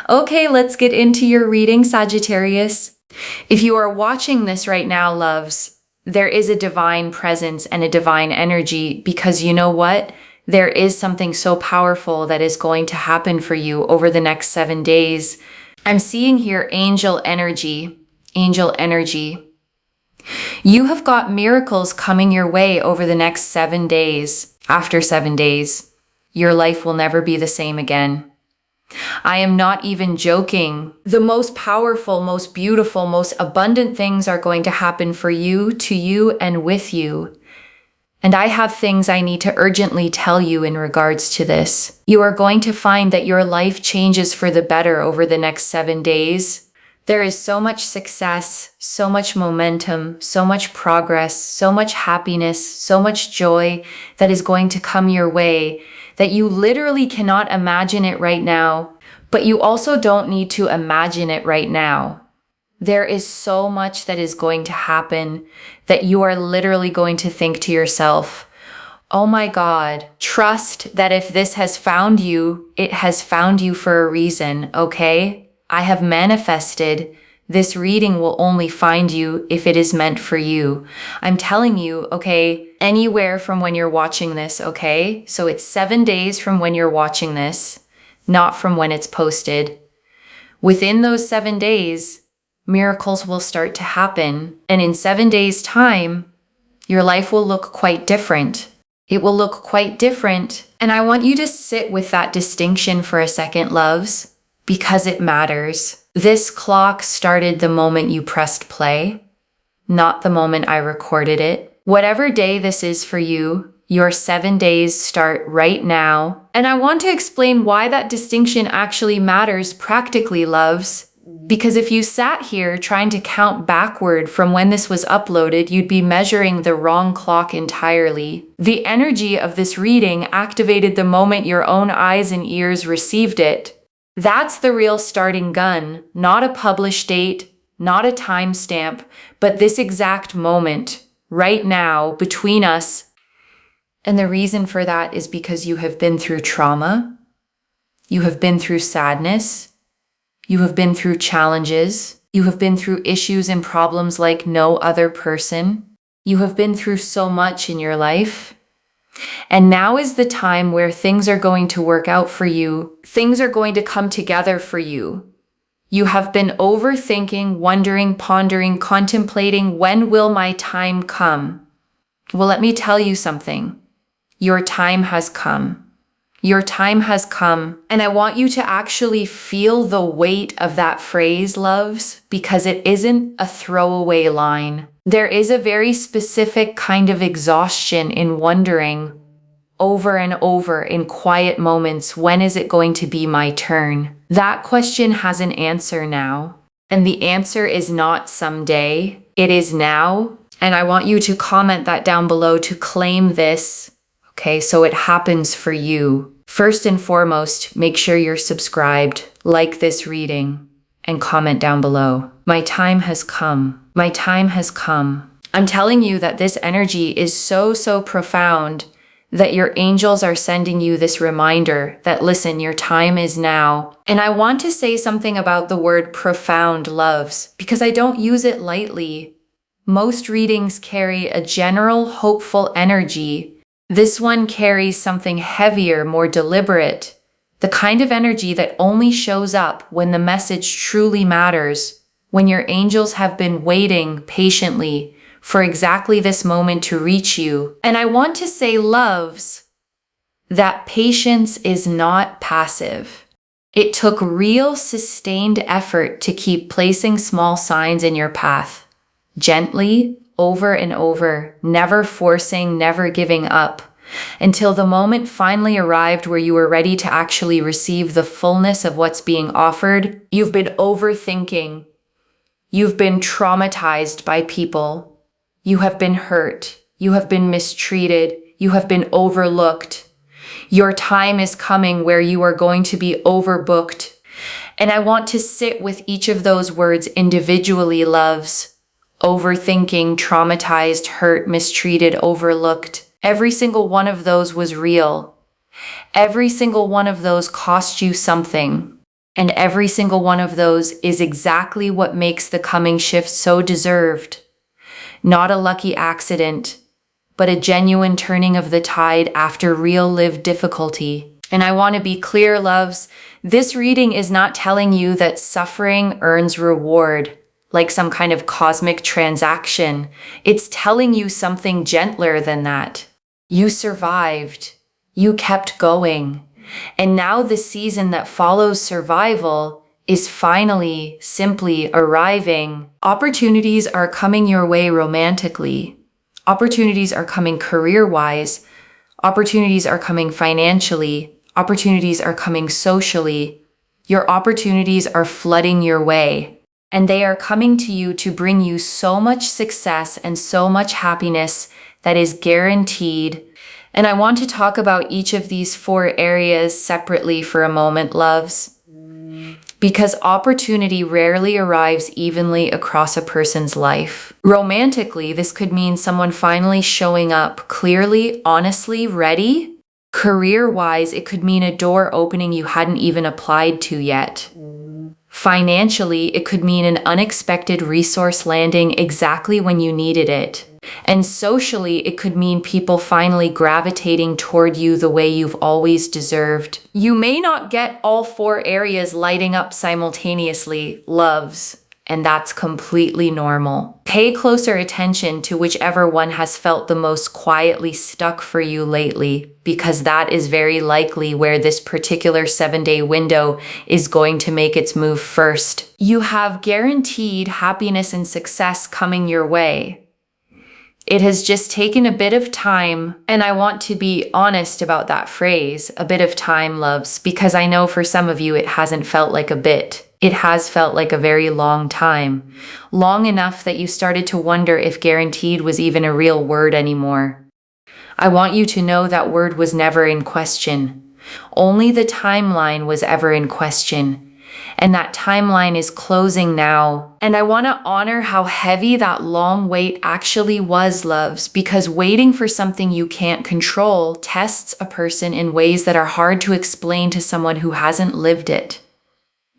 Okay, let's get into your reading, Sagittarius. If you are watching this right now, loves, there is a divine presence and a divine energy because you know what? There is something so powerful that is going to happen for you over the next 7 days. I'm seeing here angel energy. Angel energy. You have got miracles coming your way over the next 7 days. After 7 days, your life will never be the same again. I am not even joking. The most powerful, most beautiful, most abundant things are going to happen for you, to you, and with you. And I have things I need to urgently tell you in regards to this. You are going to find that your life changes for the better over the next 7 days. There is so much success, so much momentum, so much progress, so much happiness, so much joy that is going to come your way that you literally cannot imagine it right now, but you also don't need to imagine it right now. There is so much that is going to happen that you are literally going to think to yourself, oh my God, trust that if this has found you, it has found you for a reason, okay? I have manifested. This reading will only find you if it is meant for you. I'm telling you, okay, anywhere from when you're watching this, okay? So it's 7 days from when you're watching this, not from when it's posted. Within those 7 days, miracles will start to happen. And in 7 days' time, your life will look quite different. It will look quite different. And I want you to sit with that distinction for a second, loves, because it matters. This clock started the moment you pressed play, not the moment I recorded it. Whatever day this is for you, your 7 days start right now. And I want to explain why that distinction actually matters practically, loves. Because if you sat here trying to count backward from when this was uploaded, you'd be measuring the wrong clock entirely. The energy of this reading activated the moment your own eyes and ears received it. That's the real starting gun, not a published date, not a timestamp, but this exact moment, right now, between us. And the reason for that is because you have been through trauma, you have been through sadness, you have been through challenges, you have been through issues and problems like no other person. You have been through so much in your life. And now is the time where things are going to work out for you. Things are going to come together for you. You have been overthinking, wondering, pondering, contemplating, when will my time come? Well, let me tell you something. Your time has come. Your time has come. And I want you to actually feel the weight of that phrase, loves, because it isn't a throwaway line. There is a very specific kind of exhaustion in wondering over and over in quiet moments, when is it going to be my turn? That question has an answer now. And the answer is not someday. It is now. And I want you to comment that down below to claim this. Okay, so it happens for you. First and foremost, make sure you're subscribed, like this reading, and comment down below. My time has come. My time has come. I'm telling you that this energy is so profound that your angels are sending you this reminder that, listen, your time is now. And I want to say something about the word profound, loves, because I don't use it lightly. Most readings carry a general, hopeful energy. This one carries something heavier, more deliberate, the kind of energy that only shows up when the message truly matters, when your angels have been waiting patiently for exactly this moment to reach you. And I want to say, loves, that patience is not passive. It took real sustained effort to keep placing small signs in your path, gently, over and over, never forcing, never giving up, until the moment finally arrived where you were ready to actually receive the fullness of what's being offered. You've been overthinking. You've been traumatized by people. You have been hurt. You have been mistreated. You have been overlooked. Your time is coming where you are going to be overbooked. And I want to sit with each of those words individually, loves. Overthinking, traumatized, hurt, mistreated, overlooked. Every single one of those was real. Every single one of those cost you something. And every single one of those is exactly what makes the coming shift so deserved. Not a lucky accident, but a genuine turning of the tide after real lived difficulty. And I want to be clear, loves, this reading is not telling you that suffering earns reward, like some kind of cosmic transaction. It's telling you something gentler than that. You survived. You kept going. And now the season that follows survival is finally simply arriving. Opportunities are coming your way romantically. Opportunities are coming career-wise. Opportunities are coming financially. Opportunities are coming socially. Your opportunities are flooding your way. And they are coming to you to bring you so much success and so much happiness that is guaranteed. And I want to talk about each of these 4 areas separately for a moment, loves. Because opportunity rarely arrives evenly across a person's life. Romantically, this could mean someone finally showing up clearly, honestly, ready. Career-wise, it could mean a door opening you hadn't even applied to yet. Financially, it could mean an unexpected resource landing exactly when you needed it. And socially, it could mean people finally gravitating toward you the way you've always deserved. You may not get all 4 areas lighting up simultaneously, loves, and that's completely normal. Pay closer attention to whichever one has felt the most quietly stuck for you lately, because that is very likely where this particular 7-day window is going to make its move first. You have guaranteed happiness and success coming your way. It has just taken a bit of time, and I want to be honest about that phrase, a bit of time, loves, because I know for some of you it hasn't felt like a bit. It has felt like a very long time. Long enough that you started to wonder if guaranteed was even a real word anymore. I want you to know that word was never in question. Only the timeline was ever in question. And that timeline is closing now. And I want to honor how heavy that long wait actually was, loves, because waiting for something you can't control tests a person in ways that are hard to explain to someone who hasn't lived it.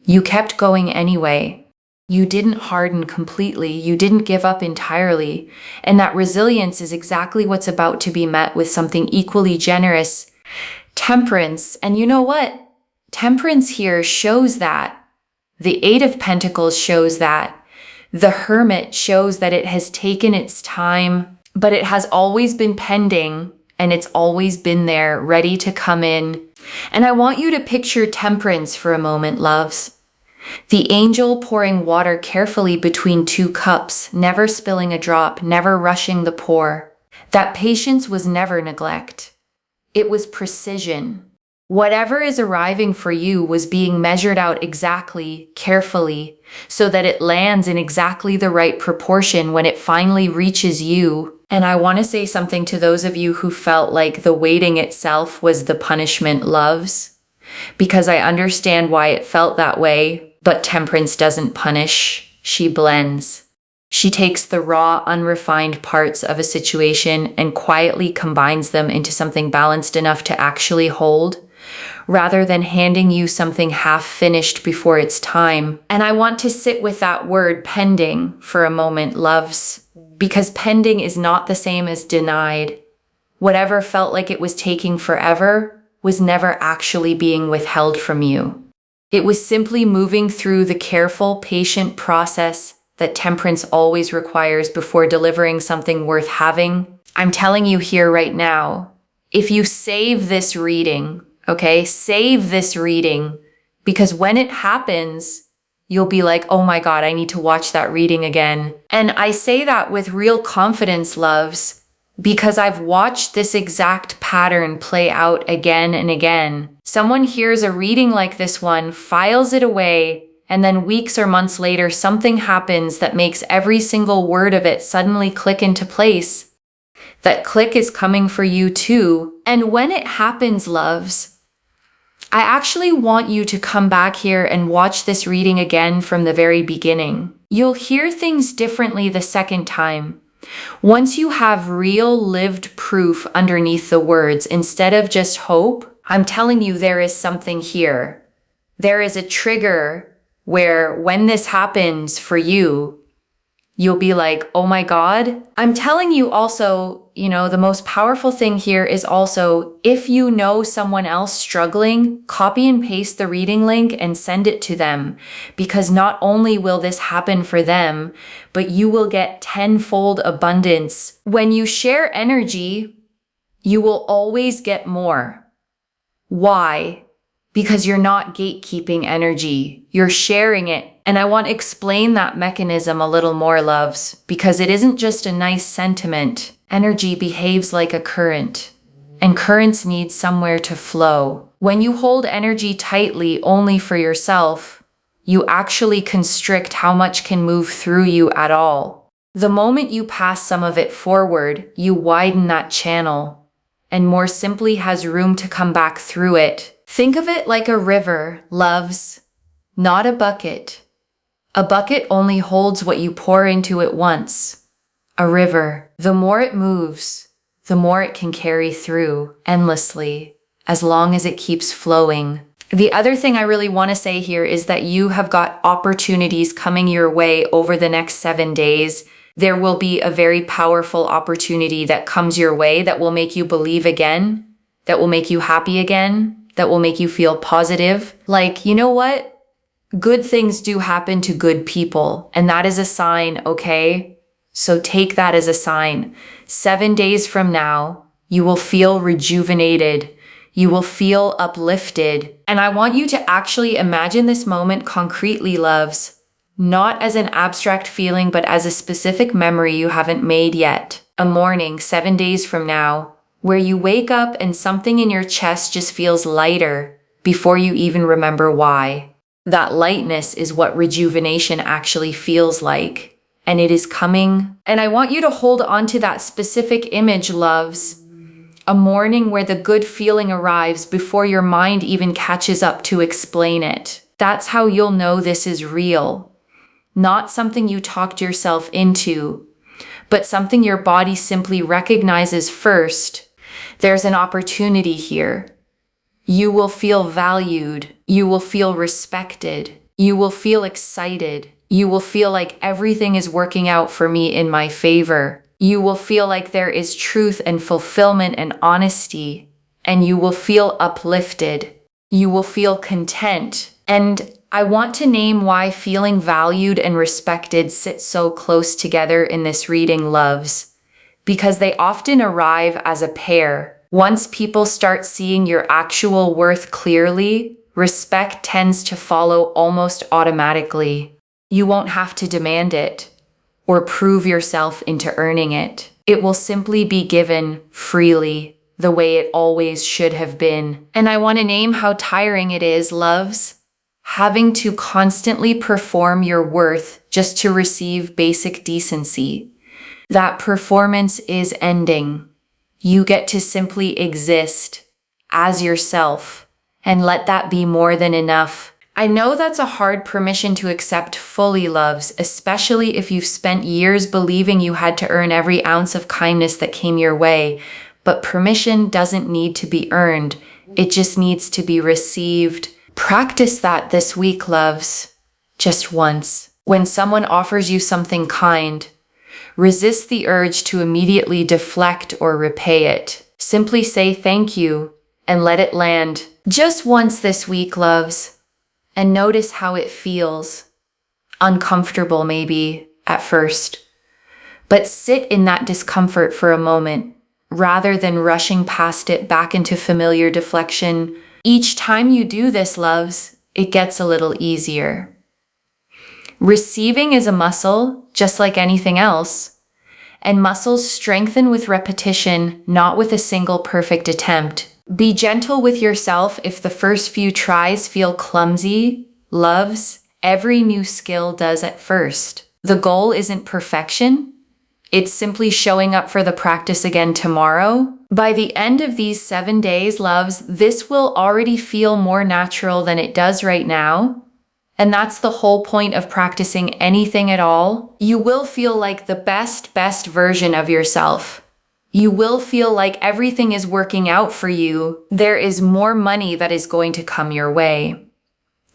You kept going anyway. You didn't harden completely. You didn't give up entirely. And that resilience is exactly what's about to be met with something equally generous. Temperance. And you know what? Temperance here shows that. The 8 of Pentacles shows that. The Hermit shows that it has taken its time, but it has always been pending, and it's always been there, ready to come in. And I want you to picture Temperance for a moment, loves. The angel pouring water carefully between 2 cups, never spilling a drop, never rushing the pour. That patience was never neglect. It was precision. Whatever is arriving for you was being measured out exactly, carefully, so that it lands in exactly the right proportion when it finally reaches you. And I want to say something to those of you who felt like the waiting itself was the punishment, loves, because I understand why it felt that way, but Temperance doesn't punish, she blends. She takes the raw, unrefined parts of a situation and quietly combines them into something balanced enough to actually hold, rather than handing you something half-finished before its time. And I want to sit with that word pending for a moment, loves, because pending is not the same as denied. Whatever felt like it was taking forever was never actually being withheld from you. It was simply moving through the careful, patient process that Temperance always requires before delivering something worth having. I'm telling you here right now, if you save this reading, okay, save this reading, because when it happens, you'll be like, oh my God, I need to watch that reading again. And I say that with real confidence, loves, because I've watched this exact pattern play out again and again. Someone hears a reading like this one, files it away, and then weeks or months later, something happens that makes every single word of it suddenly click into place. That click is coming for you too. And when it happens, loves, I actually want you to come back here and watch this reading again from the very beginning. You'll hear things differently the second time. Once you have real lived proof underneath the words, instead of just hope, I'm telling you there is something here. there is a trigger where when this happens for you, you'll be like, oh my God. I'm telling you also, the most powerful thing here is also, if you know someone else struggling, copy and paste the reading link and send it to them, because not only will this happen for them, but you will get tenfold abundance. When you share energy, you will always get more. Why? Because you're not gatekeeping energy, you're sharing it. And I want to explain that mechanism a little more, loves, because it isn't just a nice sentiment. Energy behaves like a current, and currents need somewhere to flow. When you hold energy tightly only for yourself, you actually constrict how much can move through you at all. The moment you pass some of it forward, you widen that channel, and more simply has room to come back through it. Think of it like a river, loves, not a bucket. A bucket only holds what you pour into it once. A river, the more it moves, the more it can carry through endlessly, as long as it keeps flowing. The other thing I really want to say here is that you have got opportunities coming your way over the next 7 days. There will be a very powerful opportunity that comes your way that will make you believe again, that will make you happy again, that will make you feel positive. Like, you know what? Good things do happen to good people, and that is a sign, okay? So take that as a sign. 7 days from now, you will feel rejuvenated. You will feel uplifted. And I want you to actually imagine this moment concretely, loves, not as an abstract feeling, but as a specific memory you haven't made yet. A morning 7 days from now, where you wake up and something in your chest just feels lighter before you even remember why. That lightness is what rejuvenation actually feels like. And it is coming. And I want you to hold on to that specific image, loves. A morning where the good feeling arrives before your mind even catches up to explain it. That's how you'll know this is real. Not something you talked yourself into, but something your body simply recognizes first. There's an opportunity here. You will feel valued. You will feel respected. You will feel excited. You will feel like everything is working out for me in my favor. You will feel like there is truth and fulfillment and honesty, and you will feel uplifted. You will feel content. And I want to name why feeling valued and respected sit so close together in this reading, loves, because they often arrive as a pair. Once people start seeing your actual worth clearly, respect tends to follow almost automatically. You won't have to demand it or prove yourself into earning it. It will simply be given freely, the way it always should have been. And I want to name how tiring it is, loves, having to constantly perform your worth just to receive basic decency. That performance is ending. You get to simply exist as yourself and let that be more than enough. I know that's a hard permission to accept fully, loves, especially if you've spent years believing you had to earn every ounce of kindness that came your way. But permission doesn't need to be earned. It just needs to be received. Practice that this week, loves. Just once. When someone offers you something kind, resist the urge to immediately deflect or repay it. Simply say thank you and let it land. Just once this week, loves. And notice how it feels. Uncomfortable maybe at first. But sit in that discomfort for a moment, rather than rushing past it back into familiar deflection. Each time you do this, loves, it gets a little easier. Receiving is a muscle, just like anything else. And muscles strengthen with repetition, not with a single perfect attempt. Be gentle with yourself if the first few tries feel clumsy, loves. Every new skill does at first. The goal isn't perfection. It's simply showing up for the practice again tomorrow. By the end of these 7 days, loves, this will already feel more natural than it does right now. And that's the whole point of practicing anything at all. You will feel like the best version of yourself. You will feel like everything is working out for you. There is more money that is going to come your way.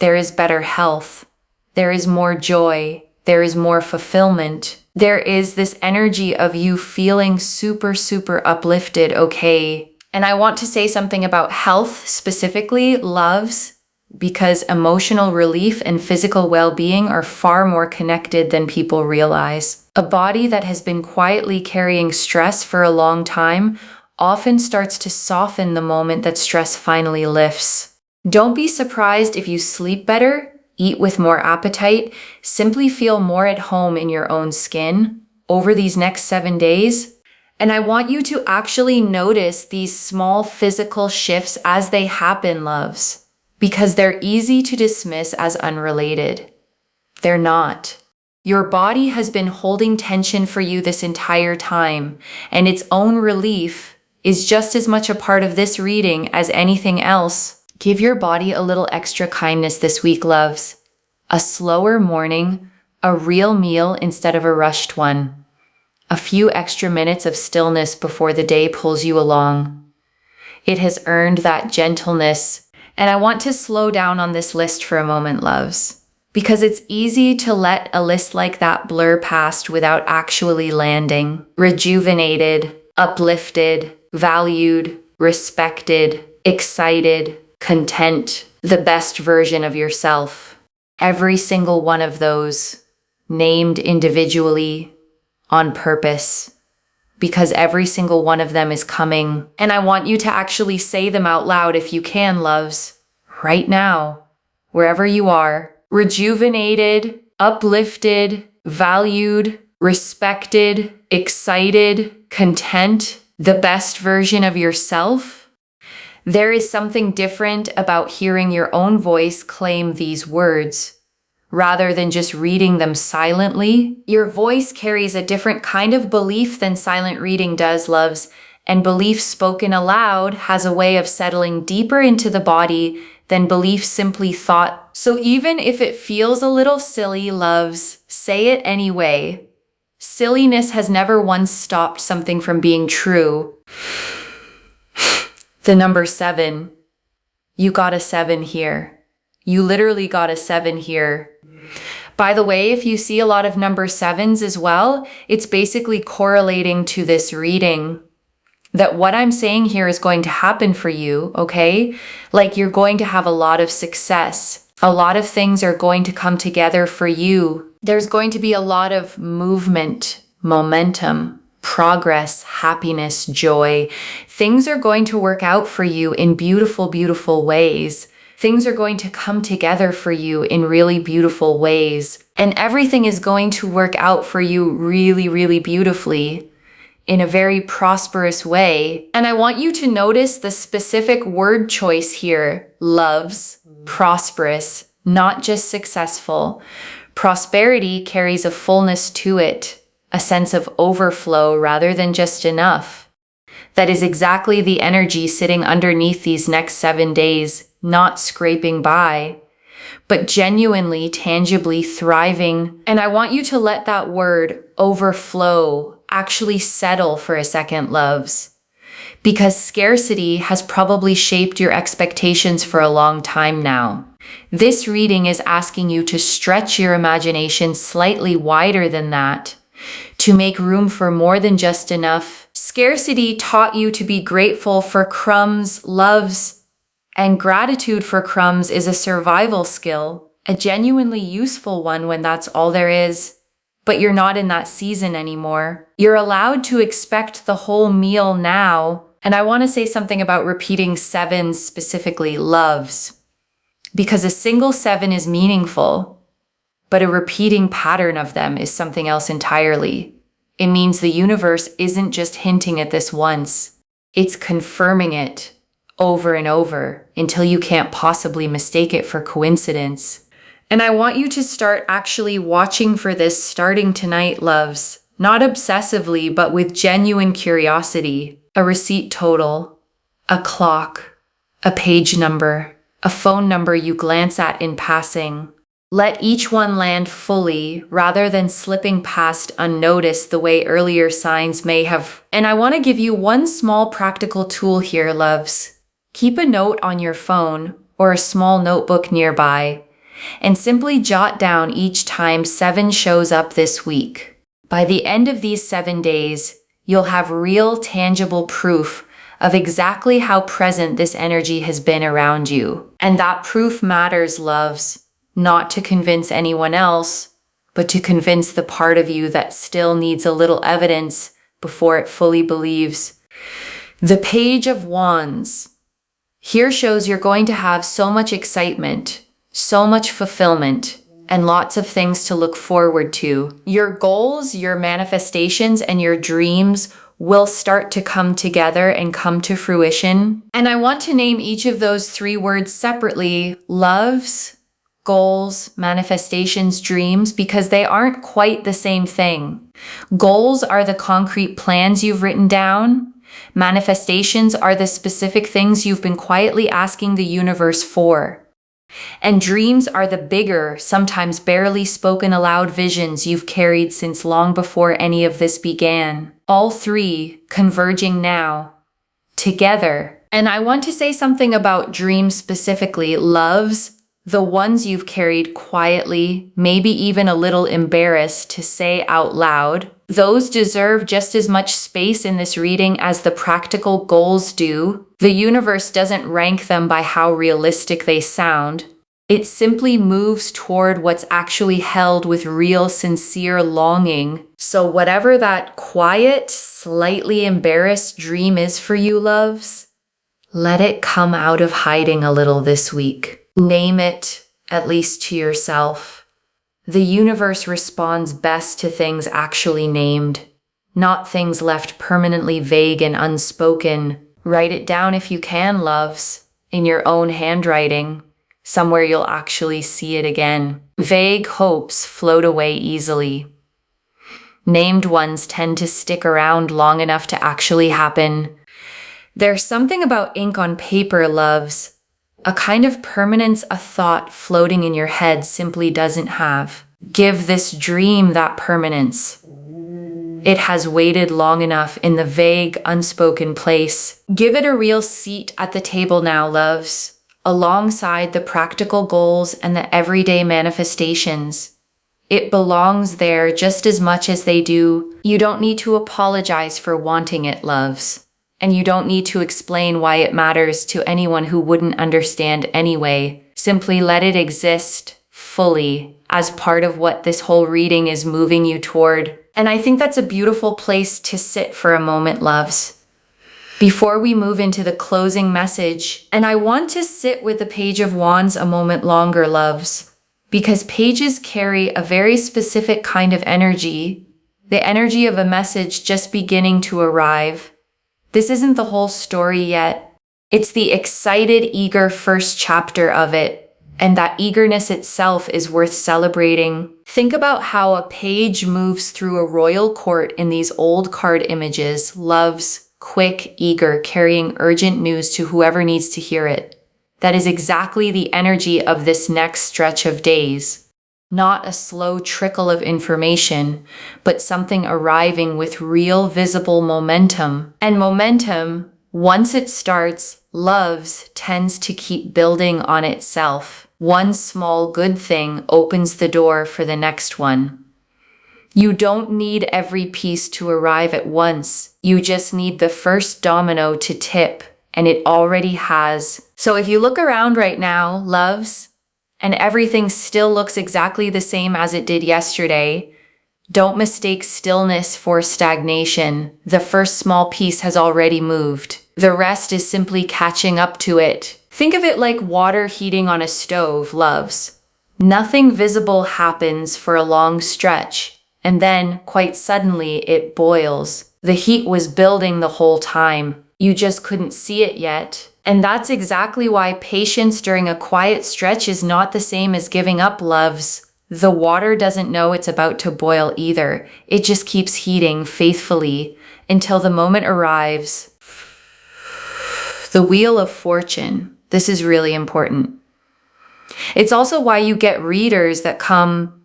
there is better health, there is more joy, there is more fulfillment. There is this energy of you feeling super, super uplifted, okay? And I want to say something about health specifically, loves, because emotional relief and physical well-being are far more connected than people realize. A body that has been quietly carrying stress for a long time often starts to soften the moment that stress finally lifts. Don't be surprised if you sleep better, eat with more appetite, simply feel more at home in your own skin over these next 7 days. And I want you to actually notice these small physical shifts as they happen, loves, because they're easy to dismiss as unrelated. They're not. Your body has been holding tension for you this entire time, and its own relief is just as much a part of this reading as anything else. Give your body a little extra kindness this week, loves. A slower morning, a real meal instead of a rushed one. A few extra minutes of stillness before the day pulls you along. It has earned that gentleness. And I want to slow down on this list for a moment, loves, because it's easy to let a list like that blur past without actually landing. Rejuvenated, uplifted, valued, respected, excited, content, the best version of yourself. Every single one of those, named individually, on purpose, because every single one of them is coming. And I want you to actually say them out loud if you can, loves, right now, wherever you are. Rejuvenated, uplifted, valued, respected, excited, content, the best version of yourself. There is something different about hearing your own voice claim these words, rather than just reading them silently. Your voice carries a different kind of belief than silent reading does, loves, and belief spoken aloud has a way of settling deeper into the body than belief simply thought. So even if it feels a little silly, loves, say it anyway. Silliness has never once stopped something from being true. The number 7. You got a 7 here. You literally got a 7 here. By the way, if you see a lot of number 7s as well, it's basically correlating to this reading that what I'm saying here is going to happen for you, okay? Like you're going to have a lot of success. A lot of things are going to come together for you. There's going to be a lot of movement, momentum, progress, happiness, joy. Things are going to work out for you in beautiful, beautiful ways. Things are going to come together for you in really beautiful ways. And everything is going to work out for you really, really beautifully in a very prosperous way. And I want you to notice the specific word choice here. Loves, prosperous, not just successful. Prosperity carries a fullness to it, a sense of overflow rather than just enough. That is exactly the energy sitting underneath these next 7 days, not scraping by, but genuinely, tangibly thriving. And I want you to let that word overflow actually settle for a second, loves, because scarcity has probably shaped your expectations for a long time now. This reading is asking you to stretch your imagination slightly wider than that, to make room for more than just enough. Scarcity taught you to be grateful for crumbs, loves, and gratitude for crumbs is a survival skill, a genuinely useful one when that's all there is. But you're not in that season anymore. You're allowed to expect the whole meal now. And I want to say something about repeating 7s, specifically loves, because a single 7 is meaningful, but a repeating pattern of them is something else entirely. It means the universe isn't just hinting at this once. It's confirming it over and over until you can't possibly mistake it for coincidence. And I want you to start actually watching for this starting tonight, loves. Not obsessively, but with genuine curiosity. A receipt total, a clock, a page number, a phone number you glance at in passing. Let each one land fully rather than slipping past unnoticed the way earlier signs may have. And I want to give you one small practical tool here, loves. Keep a note on your phone or a small notebook nearby. and simply jot down each time 7 shows up this week. By the end of these 7 days, you'll have real, tangible proof of exactly how present this energy has been around you. And that proof matters, loves, not to convince anyone else, but to convince the part of you that still needs a little evidence before it fully believes. The Page of Wands. Here shows you're going to have so much excitement, so much fulfillment, and lots of things to look forward to. Your goals, your manifestations, and your dreams will start to come together and come to fruition. And I want to name each of those 3 words separately: loves, goals, manifestations, dreams, because they aren't quite the same thing. Goals are the concrete plans you've written down. Manifestations are the specific things you've been quietly asking the universe for. And dreams are the bigger, sometimes barely spoken aloud visions you've carried since long before any of this began. All 3 converging now, together. And I want to say something about dreams specifically. Loves, the ones you've carried quietly, maybe even a little embarrassed to say out loud. Those deserve just as much space in this reading as the practical goals do. The universe doesn't rank them by how realistic they sound. It simply moves toward what's actually held with real, sincere longing. So whatever that quiet, slightly embarrassed dream is for you, loves, let it come out of hiding a little this week. Name it, at least to yourself. The universe responds best to things actually named, not things left permanently vague and unspoken. Write it down if you can, loves, in your own handwriting, somewhere you'll actually see it again. Vague hopes float away easily. Named ones tend to stick around long enough to actually happen. There's something about ink on paper, loves, a kind of permanence a thought floating in your head simply doesn't have. Give this dream that permanence. It has waited long enough in the vague, unspoken place. Give it a real seat at the table now, loves, alongside the practical goals and the everyday manifestations. It belongs there just as much as they do. You don't need to apologize for wanting it, loves. And you don't need to explain why it matters to anyone who wouldn't understand anyway. Simply let it exist fully as part of what this whole reading is moving you toward. And I think that's a beautiful place to sit for a moment, loves, before we move into the closing message. And I want to sit with the Page of Wands a moment longer, loves, because pages carry a very specific kind of energy, the energy of a message just beginning to arrive. This isn't the whole story yet. It's the excited, eager first chapter of it, and that eagerness itself is worth celebrating. Think about how a page moves through a royal court in these old card images, loves, quick, eager, carrying urgent news to whoever needs to hear it. That is exactly the energy of this next stretch of days. Not a slow trickle of information, but something arriving with real visible momentum. And momentum, once it starts, loves, tends to keep building on itself. One small good thing opens the door for the next one. You don't need every piece to arrive at once. You just need the first domino to tip, and it already has. So if you look around right now, loves, and everything still looks exactly the same as it did yesterday, don't mistake stillness for stagnation. The first small piece has already moved. The rest is simply catching up to it. Think of it like water heating on a stove, loves. Nothing visible happens for a long stretch, and then, quite suddenly, it boils. The heat was building the whole time. You just couldn't see it yet. And that's exactly why patience during a quiet stretch is not the same as giving up, loves. The water doesn't know it's about to boil either. It just keeps heating faithfully until the moment arrives. The Wheel of Fortune. This is really important. It's also why you get readers that come,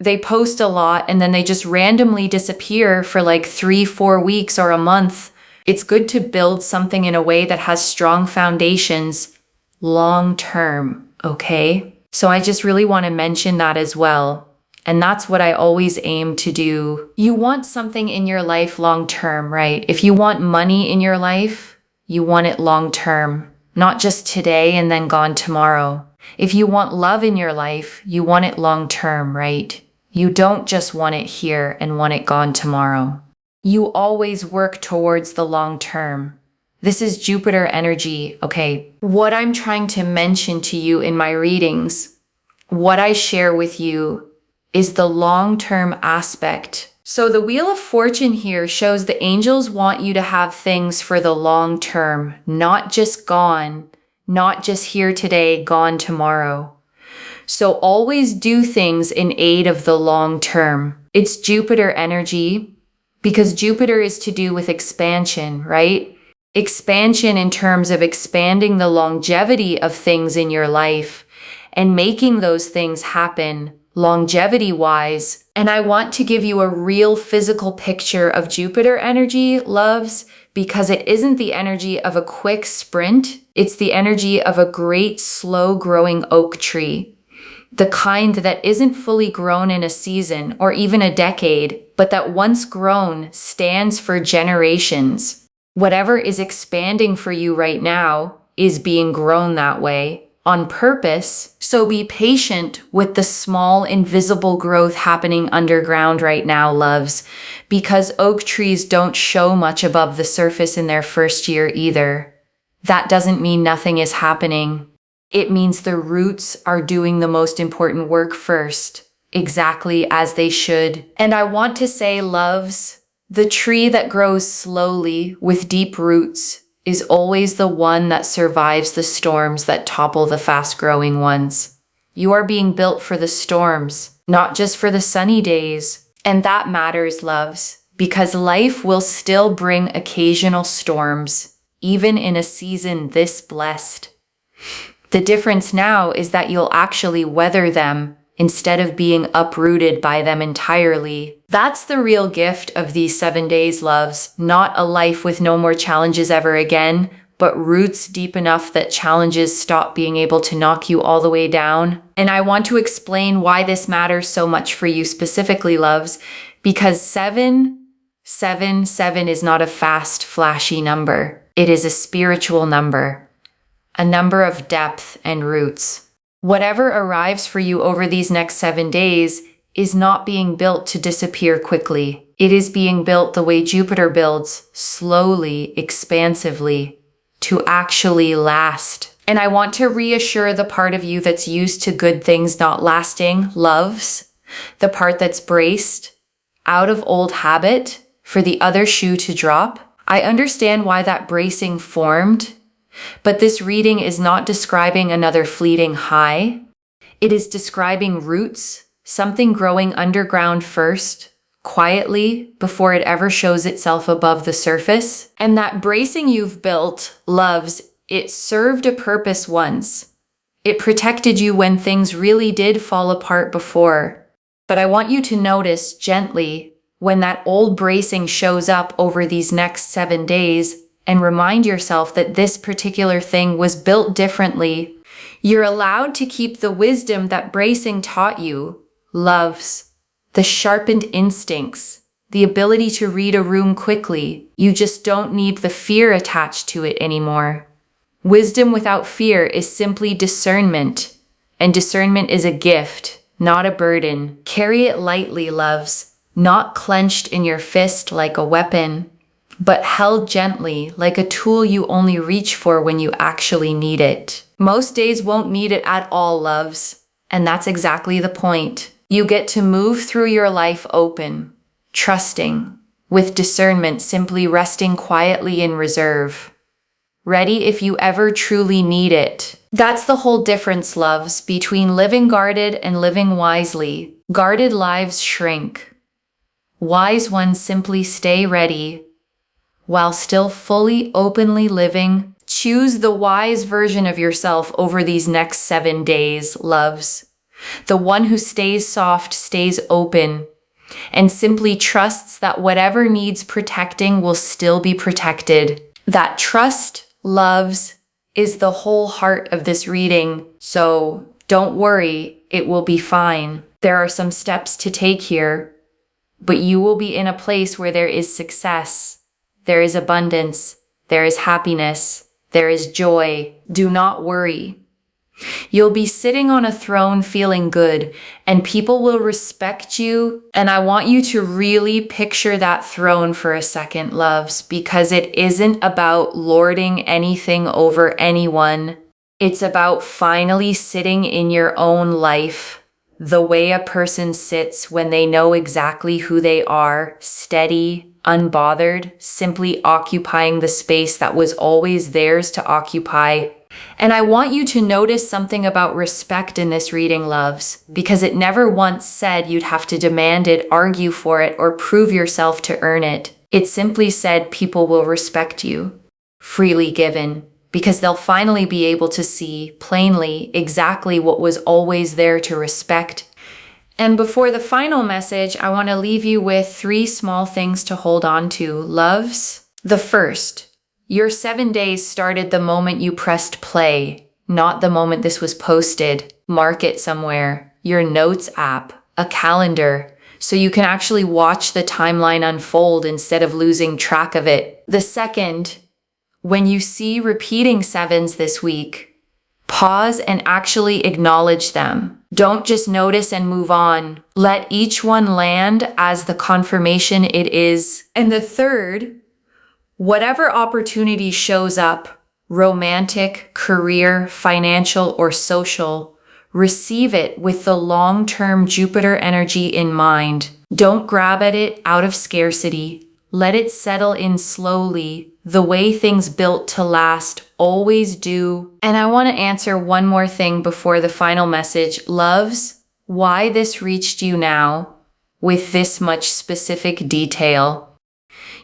they post a lot and then they just randomly disappear for like 3-4 weeks or a month. It's good to build something in a way that has strong foundations long term, okay? So I just really want to mention that as well. And that's what I always aim to do. You want something in your life long term, right? If you want money in your life, you want it long term, not just today and then gone tomorrow. If you want love in your life, you want it long term, right? You don't just want it here and want it gone tomorrow. You always work towards the long term. This is Jupiter energy, okay? What I'm trying to mention to you in my readings, what I share with you is the long-term aspect. So the Wheel of Fortune here shows the angels want you to have things for the long term, not just gone, not just here today, gone tomorrow. So always do things in aid of the long term. It's Jupiter energy because Jupiter is to do with expansion, right? Expansion in terms of expanding the longevity of things in your life and making those things happen longevity-wise. And I want to give you a real physical picture of Jupiter energy, loves, because it isn't the energy of a quick sprint. It's the energy of a great slow-growing oak tree. The kind that isn't fully grown in a season or even a decade, but that once grown stands for generations. Whatever is expanding for you right now is being grown that way on purpose. So be patient with the small invisible growth happening underground right now, loves, because oak trees don't show much above the surface in their first year either. That doesn't mean nothing is happening. It means the roots are doing the most important work first, exactly as they should. And I want to say, loves, the tree that grows slowly with deep roots is always the one that survives the storms that topple the fast-growing ones. You are being built for the storms, not just for the sunny days. And that matters, loves, because life will still bring occasional storms, even in a season this blessed. The difference now is that you'll actually weather them instead of being uprooted by them entirely. That's the real gift of these 7 days, loves. Not a life with no more challenges ever again, but roots deep enough that challenges stop being able to knock you all the way down. And I want to explain why this matters so much for you specifically, loves, because 777 is not a fast, flashy number. It is a spiritual number, a number of depth and roots. Whatever arrives for you over these next 7 days is not being built to disappear quickly. It is being built the way Jupiter builds, slowly, expansively, to actually last. And I want to reassure the part of you that's used to good things not lasting, loves, the part that's braced, out of old habit, for the other shoe to drop. I understand why that bracing formed, but this reading is not describing another fleeting high. It is describing roots, something growing underground first, quietly, before it ever shows itself above the surface. And that bracing you've built, loves, it served a purpose once. It protected you when things really did fall apart before. But I want you to notice gently when that old bracing shows up over these next 7 days, and remind yourself that this particular thing was built differently. You're allowed to keep the wisdom that bracing taught you, loves, the sharpened instincts, the ability to read a room quickly. You just don't need the fear attached to it anymore. Wisdom without fear is simply discernment, and discernment is a gift, not a burden. Carry it lightly, loves, not clenched in your fist like a weapon, but held gently like a tool you only reach for when you actually need it. Most days won't need it at all, loves, and that's exactly the point. You get to move through your life open, trusting, with discernment, simply resting quietly in reserve, ready if you ever truly need it. That's the whole difference, loves, between living guarded and living wisely. Guarded lives shrink. Wise ones simply stay ready, while still fully, openly living. Choose the wise version of yourself over these next 7 days, loves. The one who stays soft, stays open, and simply trusts that whatever needs protecting will still be protected. That trust, loves, is the whole heart of this reading. So Don't worry, it will be fine. There are some steps to take here, but you will be in a place where there is success, there is abundance, there is happiness, there is joy. Do not worry. You'll be sitting on a throne feeling good, and people will respect you. And I want you to really picture that throne for a second, loves, because it isn't about lording anything over anyone. It's about finally sitting in your own life, the way a person sits when they know exactly who they are, steady, unbothered, simply occupying the space that was always theirs to occupy. And I want you to notice something about respect in this reading, loves, because it never once said you'd have to demand it, argue for it, or prove yourself to earn it. It simply said people will respect you, freely given, because they'll finally be able to see plainly exactly what was always there to respect. And before the final message, I want to leave you with 3 small things to hold on to, loves. The first, your 7 days started the moment you pressed play, not the moment this was posted. Mark it somewhere, your notes app, a calendar, so you can actually watch the timeline unfold instead of losing track of it. The second, when you see repeating 7s this week, pause and actually acknowledge them. Don't just notice and move on. Let each one land as the confirmation it is. And the third, whatever opportunity shows up, romantic, career, financial, or social, receive it with the long-term Jupiter energy in mind. Don't grab at it out of scarcity. Let it settle in slowly, the way things built to last always do. And I want to answer one more thing before the final message. Loves, why this reached you now with this much specific detail.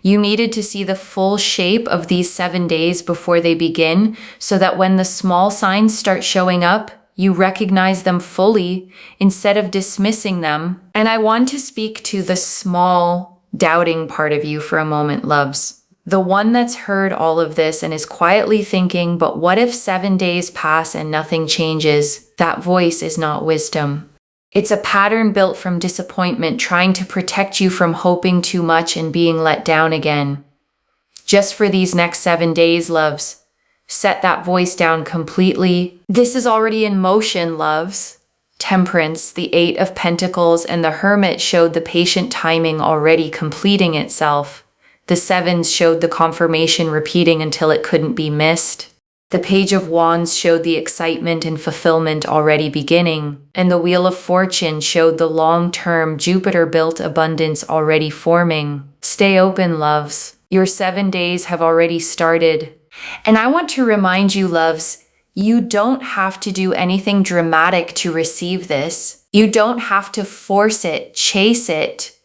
You needed to see the full shape of these 7 days before they begin, so that when the small signs start showing up, you recognize them fully instead of dismissing them. And I want to speak to the small, doubting part of you for a moment, loves. The one that's heard all of this and is quietly thinking, but what if 7 days pass and nothing changes? That voice is not wisdom. It's a pattern built from disappointment, trying to protect you from hoping too much and being let down again. Just for these next 7 days, loves, set that voice down completely. This is already in motion, loves. Temperance, the 8 of Pentacles, and the Hermit showed the patient timing already completing itself. The 7s showed the confirmation repeating until it couldn't be missed. The Page of Wands showed the excitement and fulfillment already beginning, and the Wheel of Fortune showed the long-term Jupiter-built abundance already forming. Stay open, loves. Your 7 days have already started. And I want to remind you, loves, you don't have to do anything dramatic to receive this. You don't have to force it, chase it,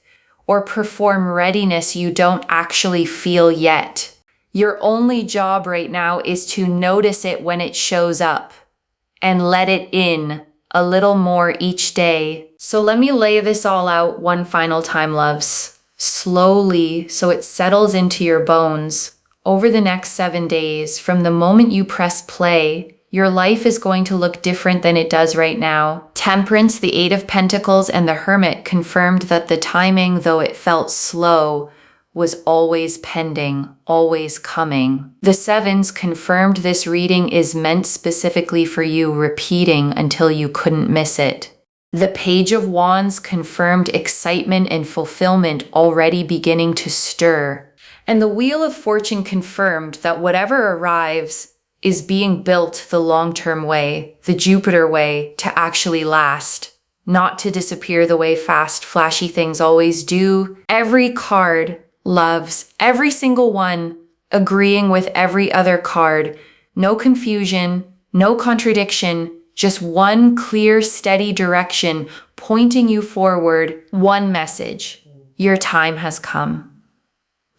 or perform readiness you don't actually feel yet. Your only job right now is to notice it when it shows up and let it in a little more each day. So let me lay this all out one final time, loves. Slowly, so it settles into your bones. Over the next 7 days, from the moment you press play, your life is going to look different than it does right now. Temperance, the 8 of Pentacles, and the Hermit confirmed that the timing, though it felt slow, was always pending, always coming. The 7s confirmed this reading is meant specifically for you, repeating until you couldn't miss it. The Page of Wands confirmed excitement and fulfillment already beginning to stir. And the Wheel of Fortune confirmed that whatever arrives is being built the long-term way, the Jupiter way, to actually last, not to disappear the way fast, flashy things always do. Every card, loves, every single one, agreeing with every other card. No confusion, no contradiction, just one clear, steady direction pointing you forward. One message: your time has come.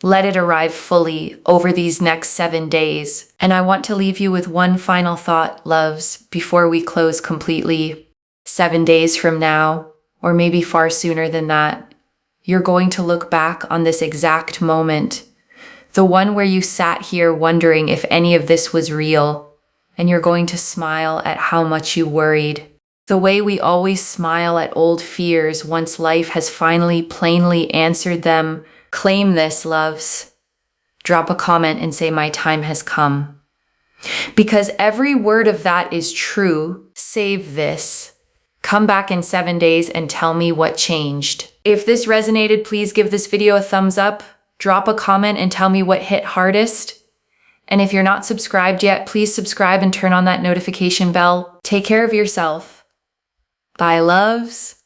Let it arrive fully over these next 7 days. And I want to leave you with one final thought, loves, before we close completely. 7 days from now, or maybe far sooner than that, you're going to look back on this exact moment, the one where you sat here wondering if any of this was real, and you're going to smile at how much you worried. The way we always smile at old fears once life has finally plainly answered them. Claim this, loves. Drop a comment and say, my time has come. Because every word of that is true. Save this. Come back in 7 days and tell me what changed. If this resonated, please give this video a thumbs up. Drop a comment and tell me what hit hardest. And if you're not subscribed yet, please subscribe and turn on that notification bell. Take care of yourself. Bye, loves.